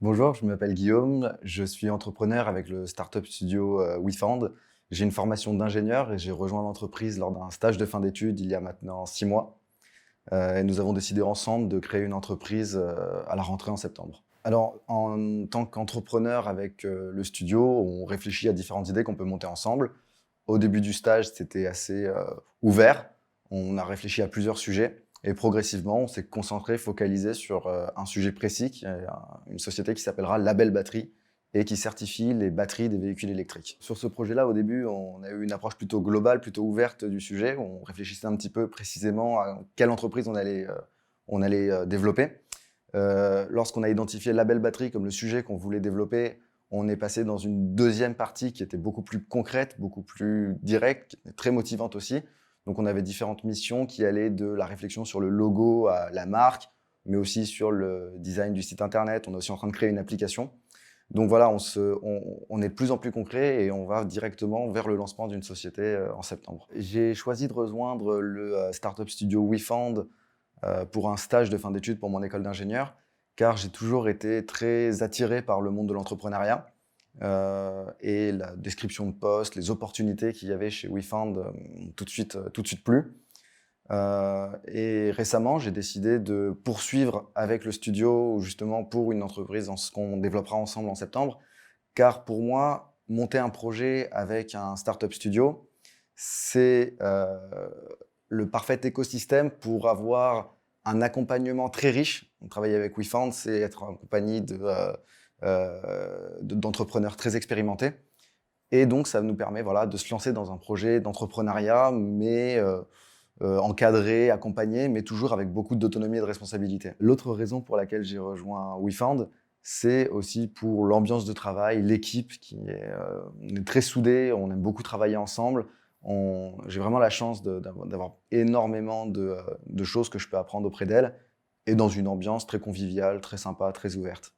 Bonjour, je m'appelle Guillaume, je suis entrepreneur avec le startup studio WeFound. J'ai une formation d'ingénieur et j'ai rejoint l'entreprise lors d'un stage de fin d'études il y a maintenant 6 mois. Et nous avons décidé ensemble de créer une entreprise à la rentrée en septembre. Alors, en tant qu'entrepreneur avec le studio, on réfléchit à différentes idées qu'on peut monter ensemble. Au début du stage, c'était assez ouvert. On a réfléchi à plusieurs sujets et progressivement, on s'est concentré, focalisé sur un sujet précis, qui est une société qui s'appellera Label Batterie et qui certifie les batteries des véhicules électriques. Sur ce projet-là, au début, on a eu une approche plutôt globale, plutôt ouverte du sujet. On réfléchissait un petit peu précisément à quelle entreprise on allait développer. Lorsqu'on a identifié Label Batterie comme le sujet qu'on voulait développer, on est passé dans une deuxième partie qui était beaucoup plus concrète, beaucoup plus directe, très motivante aussi. Donc on avait différentes missions qui allaient de la réflexion sur le logo à la marque, mais aussi sur le design du site internet. On est aussi en train de créer une application. Donc voilà, on est de plus en plus concret et on va directement vers le lancement d'une société en septembre. J'ai choisi de rejoindre le startup studio WeFound pour un stage de fin d'études pour mon école d'ingénieur, car j'ai toujours été très attiré par le monde de l'entrepreneuriat et la description de poste, les opportunités qu'il y avait chez WeFound m'ont tout de suite plu. Et récemment, j'ai décidé de poursuivre avec le studio justement pour une entreprise dans ce qu'on développera ensemble en septembre, car pour moi, monter un projet avec un startup studio, c'est le parfait écosystème pour avoir un accompagnement très riche. On travaille avec WeFound, c'est être en compagnie d'entrepreneurs très expérimentés. Et donc, ça nous permet voilà, de se lancer dans un projet d'entrepreneuriat, mais encadré, accompagné, mais toujours avec beaucoup d'autonomie et de responsabilité. L'autre raison pour laquelle j'ai rejoint WeFound, c'est aussi pour l'ambiance de travail, l'équipe on est très soudés, on aime beaucoup travailler ensemble. J'ai vraiment la chance d'avoir énormément de choses que je peux apprendre auprès d'elle et dans une ambiance très conviviale, très sympa, très ouverte.